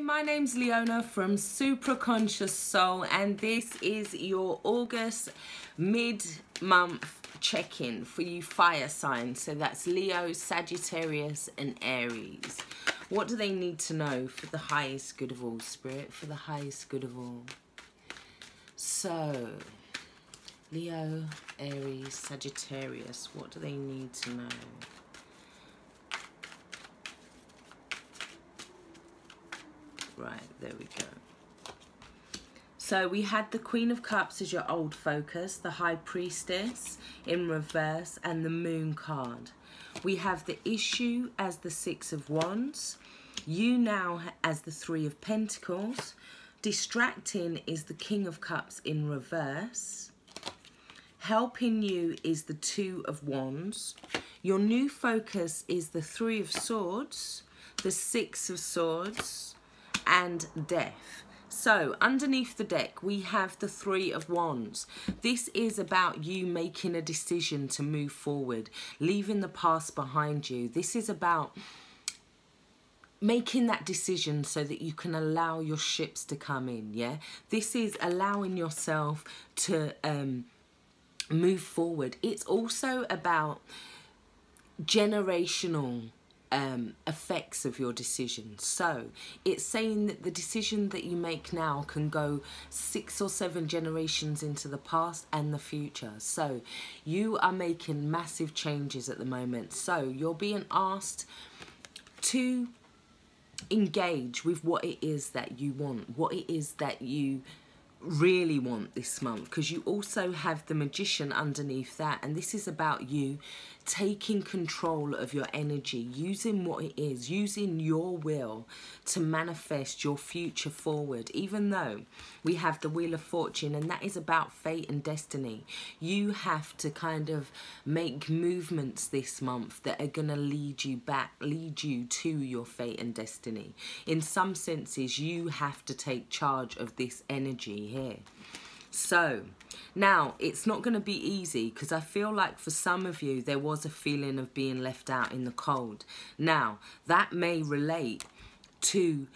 My name's Leona from Supra Conscioussoul, and this is your August mid-month check-in for you fire signs. So that's Leo, Sagittarius and Aries. What do they need to know for the highest good of all, Spirit? For the highest good of all. So, Leo, Aries, Sagittarius, what do they need to know? Right, there we go. So we had the Queen of Cups as your old focus, the High Priestess in reverse, and the Moon card. We have the Issue as the Six of Wands. You now as the Three of Pentacles. Distracting is the King of Cups in reverse. Helping you is the Two of Wands. Your new focus is the Three of Swords, the Six of Swords, and Death. So underneath the deck we have the Three of Wands. This is about you making a decision to move forward, leaving the past behind you. This is about making that decision so that you can allow your ships to come in, yeah? This is allowing yourself to move forward. It's also about generational effects of your decisions. So it's saying that the decision that you make now can go 6 or 7 generations into the past and the future. So you are making massive changes at the moment. So you're being asked to engage with what it is that you want, what it is that you really want this month, because you also have the Magician underneath that, and this is about you taking control of your energy, using what it is, using your will to manifest your future forward. Even though we have the Wheel of Fortune, and that is about fate and destiny, you have to kind of make movements this month that are going to lead you to your fate and destiny. In some senses, you have to take charge of this energy here. So now it's not going to be easy, because I feel like for some of you there was a feeling of being left out in the cold. Now that may relate to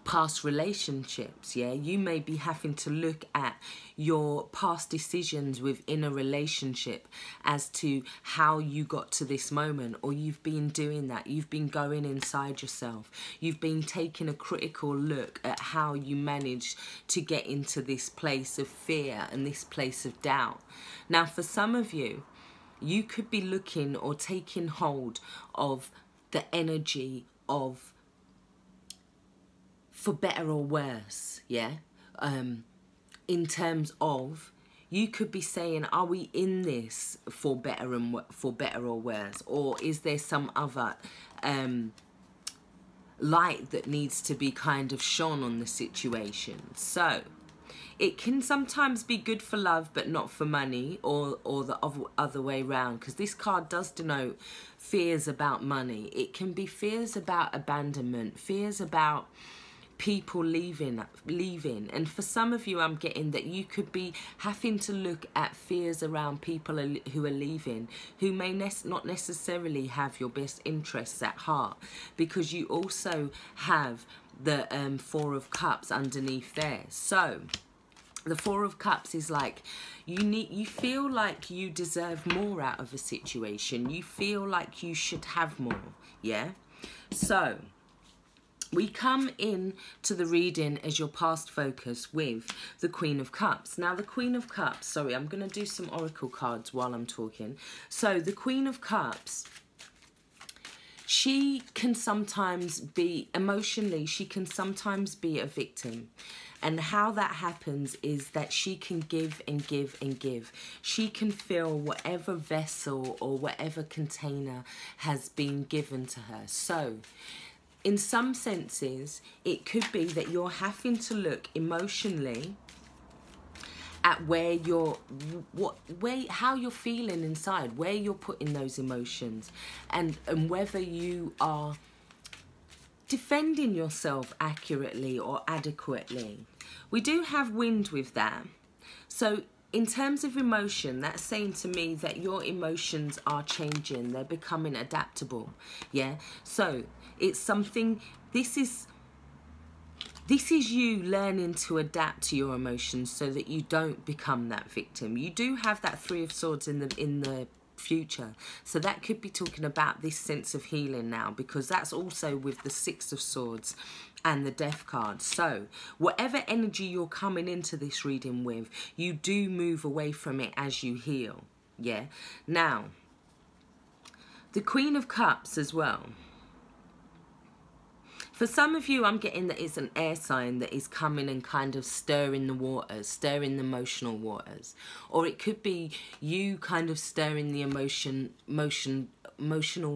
past relationships, yeah? You may be having to look at your past decisions within a relationship as to how you got to this moment, or you've been doing that. You've been going inside yourself. You've been taking a critical look at how you managed to get into this place of fear and this place of doubt. Now, for some of you, you could be looking or taking hold of the energy of for better or worse, yeah? In terms of, you could be saying, are we in this for better or worse? Or is there some other light that needs to be kind of shone on the situation? So it can sometimes be good for love but not for money, or the other way around, because this card does denote fears about money. It can be fears about abandonment, fears about people leaving, and for some of you I'm getting that you could be having to look at fears around people who are leaving, who may not necessarily have your best interests at heart, because you also have the Four of Cups underneath there. So the Four of Cups is like you feel like you deserve more out of a situation. You feel like you should have more, yeah? So we come in to the reading as your past focus with the Queen of Cups. Now, the Queen of Cups, sorry, I'm going to do some oracle cards while I'm talking. So, the Queen of Cups, she can sometimes be, emotionally, she can sometimes be a victim. And how that happens is that she can give and give and give. She can fill whatever vessel or whatever container has been given to her. So in some senses, it could be that you're having to look emotionally at how you're feeling inside, where you're putting those emotions, and whether you are defending yourself accurately or adequately. We do have wind with that. So in terms of emotion, that's saying to me that your emotions are changing. They're becoming adaptable, yeah? So It's something, this is you learning to adapt to your emotions so that you don't become that victim. You do have that Three of Swords in the future, so that could be talking about this sense of healing now, because that's also with the Six of Swords and the Death card. So whatever energy you're coming into this reading with, you do move away from it as you heal. Yeah. Now, the Queen of Cups as well. For some of you, I'm getting that it's an air sign that is coming and kind of stirring the waters, stirring the emotional waters. Or it could be you kind of stirring the emotional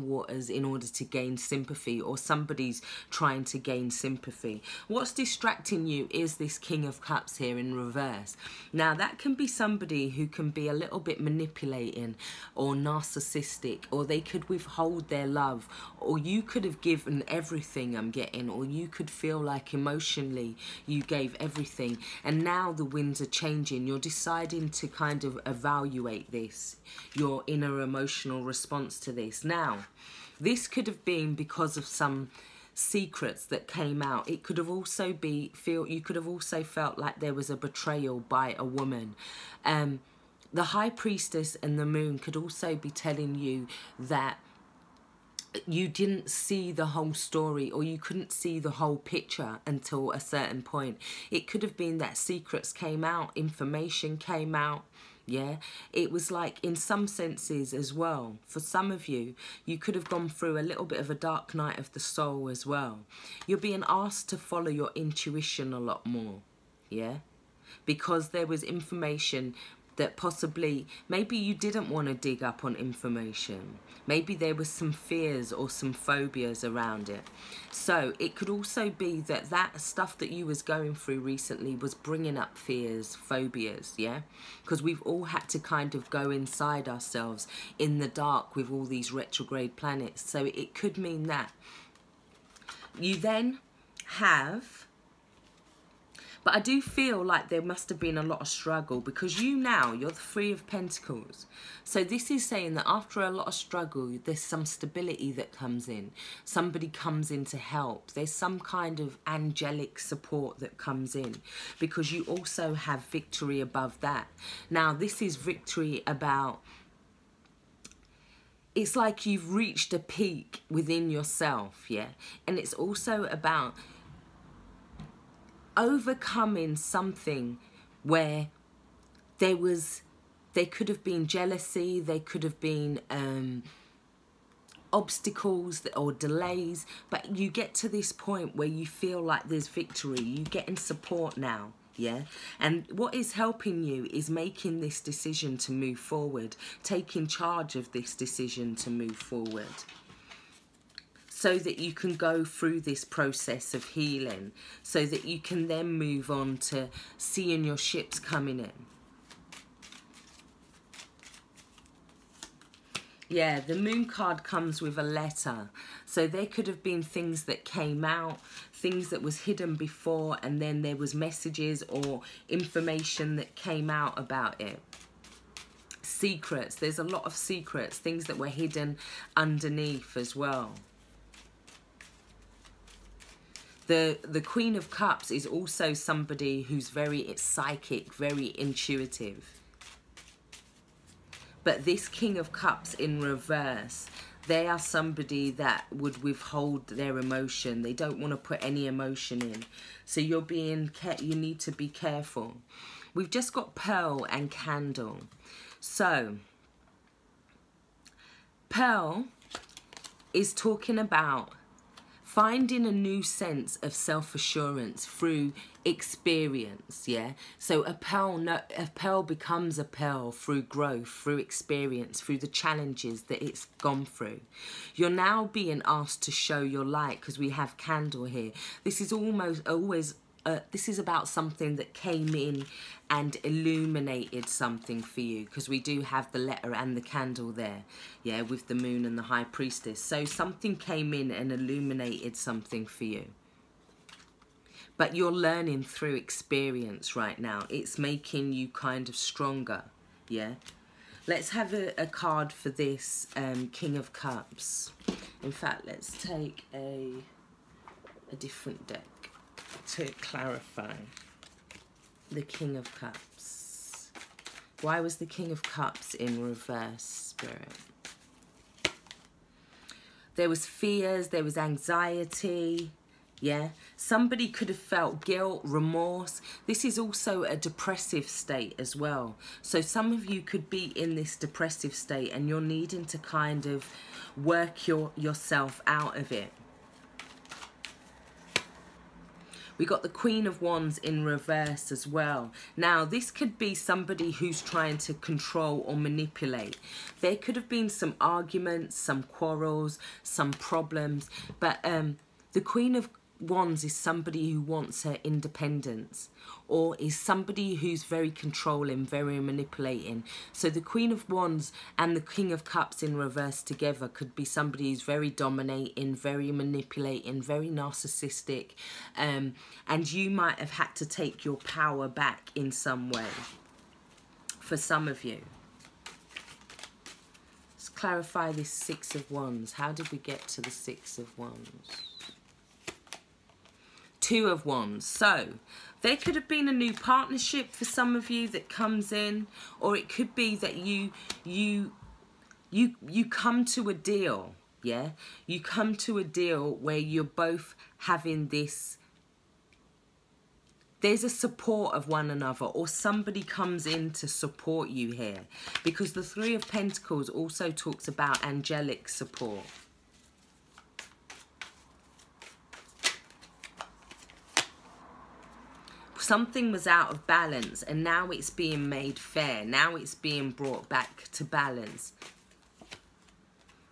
waters in order to gain sympathy, or somebody's trying to gain sympathy. What's distracting you is this King of Cups here in reverse. Now, that can be somebody who can be a little bit manipulating or narcissistic, or they could withhold their love, or you could have given everything, I'm getting, or you could feel like emotionally you gave everything, and now the winds are changing. You're deciding to kind of evaluate this, your inner emotional response to this. Now, this could have been because of some secrets that came out. It could have also you could have also felt like there was a betrayal by a woman. The High Priestess and the Moon could also be telling you that you didn't see the whole story, or you couldn't see the whole picture until a certain point. It could have been that secrets came out, information came out. Yeah, it was like, in some senses as well, for some of you, you could have gone through a little bit of a dark night of the soul as well. You're being asked to follow your intuition a lot more. Yeah, because there was information that possibly, maybe you didn't want to dig up on information. Maybe there was some fears or some phobias around it. So it could also be that that stuff that you was going through recently was bringing up fears, phobias, yeah? Because we've all had to kind of go inside ourselves in the dark with all these retrograde planets. So it could mean that. You then have... But I do feel like there must have been a lot of struggle, because you're the Three of Pentacles. So this is saying that after a lot of struggle, there's some stability that comes in. Somebody comes in to help. There's some kind of angelic support that comes in, because you also have victory above that. Now, this is victory about... It's like you've reached a peak within yourself, yeah? And it's also about overcoming something where there could have been jealousy, there could have been obstacles or delays, but you get to this point where you feel like there's victory. You're getting support now, yeah? And what is helping you is making this decision to move forward, taking charge of this decision to move forward, so that you can go through this process of healing, so that you can then move on to seeing your ships coming in. Yeah, the Moon card comes with a letter. So there could have been things that came out, things that was hidden before, and then there was messages or information that came out about it. Secrets, there's a lot of secrets, things that were hidden underneath as well. The Queen of Cups is also somebody who's very psychic, very intuitive. But this King of Cups in reverse, they are somebody that would withhold their emotion. They don't want to put any emotion in. So you need to be careful. We've just got Pearl and Candle. So, Pearl is talking about finding a new sense of self-assurance through experience, yeah? So a pearl becomes a pearl through growth, through experience, through the challenges that it's gone through. You're now being asked to show your light, because we have Candle here. This is this is about something that came in and illuminated something for you, because we do have the letter and the candle there, yeah, with the Moon and the High Priestess. So something came in and illuminated something for you. But you're learning through experience right now. It's making you kind of stronger, yeah? Let's have a card for this King of Cups. In fact, let's take a different deck to clarify the King of Cups. Why was the King of Cups in reverse, Spirit? There was fears, there was anxiety, yeah? Somebody could have felt guilt, remorse. This is also a depressive state as well. So some of you could be in this depressive state and you're needing to kind of work yourself out of it. We got the Queen of Wands in reverse as well. Now, this could be somebody who's trying to control or manipulate. There could have been some arguments, some quarrels, some problems. But the Queen of Wands is somebody who wants her independence, or is somebody who's very controlling, very manipulating. So the Queen of Wands and the King of Cups in reverse together could be somebody who's very dominating, very manipulating, very narcissistic, and you might have had to take your power back in some way for some of you. Let's clarify this Six of Wands. How did we get to the Six of Wands? Two of Wands. So there could have been a new partnership for some of you that comes in, or it could be that you come to a deal, yeah? You come to a deal where you're both having this, there's a support of one another, or somebody comes in to support you here, because the Three of Pentacles also talks about angelic support. Something was out of balance and now it's being made fair. Now it's being brought back to balance.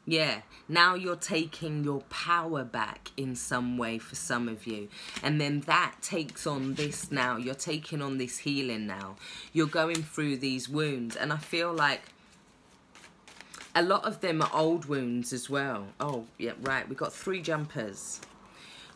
Yeah, now you're taking your power back in some way for some of you. And then that takes on this now. You're taking on this healing now. You're going through these wounds. And I feel like a lot of them are old wounds as well. Oh, yeah, right. We've got 3 jumpers.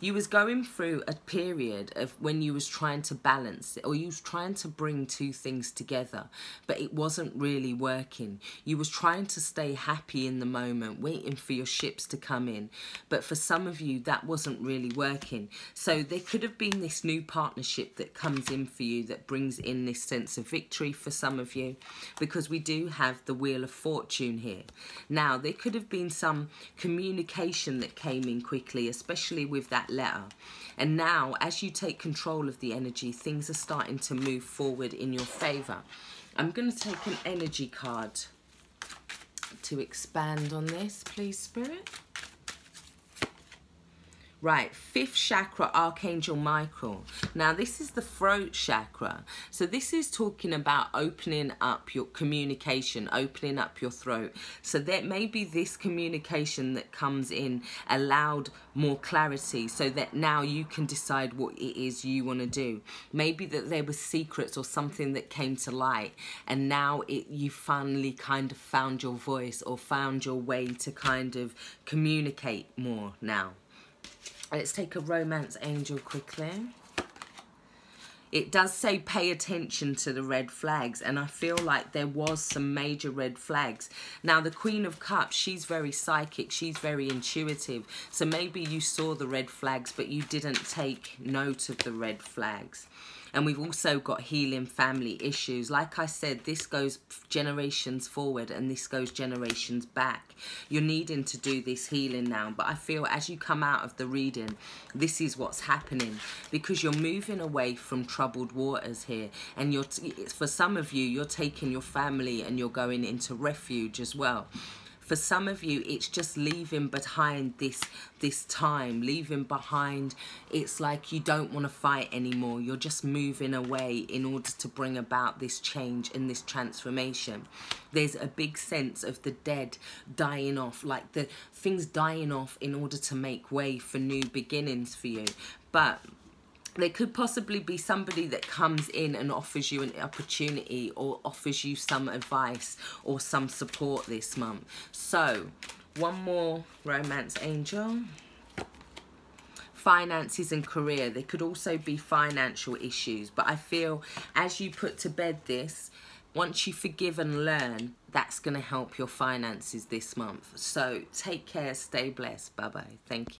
You was going through a period of when you was trying to balance it, or you was trying to bring 2 things together, but it wasn't really working. You was trying to stay happy in the moment, waiting for your ships to come in. But for some of you, that wasn't really working. So there could have been this new partnership that comes in for you that brings in this sense of victory for some of you, because we do have the Wheel of Fortune here. Now, there could have been some communication that came in quickly, especially with that letter. And now, as you take control of the energy, things are starting to move forward in your favor. I'm going to take an energy card to expand on this, please, Spirit. Right, 5th chakra, Archangel Michael. Now, this is the throat chakra. So this is talking about opening up your communication, opening up your throat. So there may be this communication that comes in allowed more clarity, so that now you can decide what it is you want to do. Maybe that there was secrets or something that came to light, and now you finally kind of found your voice, or found your way to kind of communicate more now. Let's take a romance angel quickly. It does say pay attention to the red flags, and I feel like there was some major red flags. Now, the Queen of Cups, she's very psychic, she's very intuitive. So maybe you saw the red flags, but you didn't take note of the red flags. And we've also got healing family issues. Like I said, this goes generations forward and this goes generations back. You're needing to do this healing now. But I feel as you come out of the reading, this is what's happening. Because you're moving away from troubled waters here. And for some of you, you're taking your family and you're going into refuge as well. For some of you, it's just leaving behind this time, leaving behind. It's like you don't want to fight anymore. You're just moving away in order to bring about this change and this transformation. There's a big sense of the dead dying off, like the things dying off in order to make way for new beginnings for you. But there could possibly be somebody that comes in and offers you an opportunity, or offers you some advice or some support this month. So, one more romance angel. Finances and career. There could also be financial issues. But I feel as you put to bed this, once you forgive and learn, that's going to help your finances this month. So take care, stay blessed. Bye bye. Thank you.